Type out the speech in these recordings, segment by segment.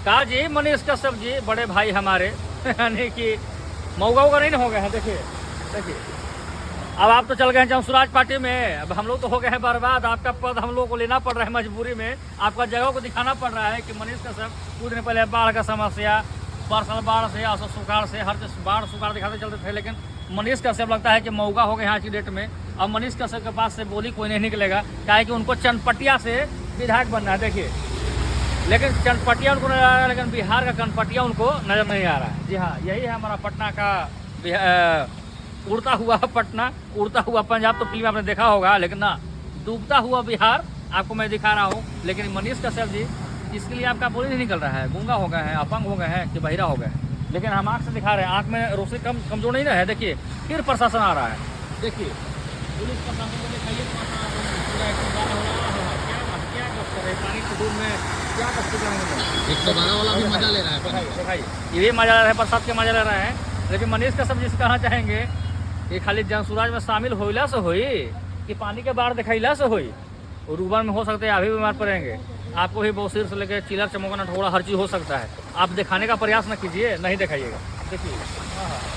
कहा जी मनीष कश्यप जी बड़े भाई हमारे यानी कि मऊगा उगा नहीं हो गए हैं। देखिए देखिए, अब आप तो चल गए हैं जमसुराज पार्टी में, अब हम लोग तो हो गए हैं बर्बाद। आपका पद हम लोग को लेना पड़ रहा है मजबूरी में, आपका जगह को दिखाना पड़ रहा है कि मनीष कश्यप कुछ दिन पहले बाढ़ का समस्या, पर्सनल बाढ़ से, असो सुखाड़ से, हर चीज बाढ़ सुखाड़ दिखाते चलते थे, लेकिन मनीष कश्यप लगता है कि मऊगा हो गए आज की डेट में। अब मनीष कश्यप के पास से बोली कोई नहीं निकलेगा, क्या है कि उनको चनपटिया से विधायक बनना है। देखिए, लेकिन चनपटिया उनको नजर आ रहा है, लेकिन बिहार का कनपटिया उनको नजर नहीं आ रहा है। जी हाँ, यही है हमारा पटना का उड़ता हुआ पटना, उड़ता हुआ पंजाब तो फिल्म आपने देखा होगा, लेकिन ना डूबता हुआ बिहार आपको मैं दिखा रहा हूँ। लेकिन मनीष कश्यप जी, इसके लिए आपका बोली नहीं निकल रहा है, गूंगा हो गए हैं, अपंग हो गए हैं कि बहिरा हो गए हैं। लेकिन हम आँख से दिखा रहे हैं, आँख में रोशनी कमजोर नहीं रहा है। देखिए फिर प्रशासन आ रहा है, देखिए पुलिस प्रशासन को दिखाइए, पानी के दूर में क्या कष्ट करेंगे। 112 वाला भी मजा ले रहा है। दिखाइए, ये भी मजा ले रहा है, बरसात के मजा ले रहा है। लेकिन मनीष कश्यप जी से कहना चाहेंगे ये खाली जनसुराज में शामिल होइला से होई कि पानी के बाढ़ दिखाइला से होई। और रूबन में हो सकता है अभी बीमार पड़ेंगे, आपको भी बौसीर से लेकर चिलर चमोका नठोड़ा हर चीज़ हो सकता है। आप दिखाने का प्रयास न कीजिए, नहीं दिखाइएगा। देखिए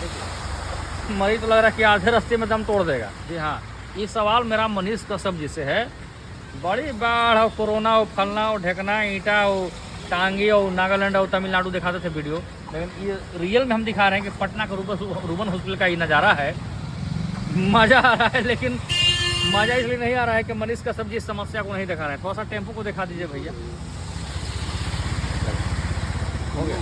देखिए, मरीज तो लग रहा है कि आधे रास्ते में दम तोड़ देगा। जी हाँ, ये सवाल मेरा मनीष कश्यप जी से है। बड़ी बाढ़ और कोरोना और फलना और ढेकना ईंटा और टांगी और नागालैंड और तमिलनाडु दिखाते थे वीडियो, लेकिन ये रियल में हम दिखा रहे हैं कि पटना का रूबन हॉस्पिटल का ये नज़ारा है। मज़ा आ रहा है, लेकिन मज़ा इसलिए नहीं आ रहा है कि मनीष कश्यप जी इस समस्या को नहीं दिखा रहे हैं। थोड़ा सा टेम्पो को दिखा दीजिए भैया। हो गया।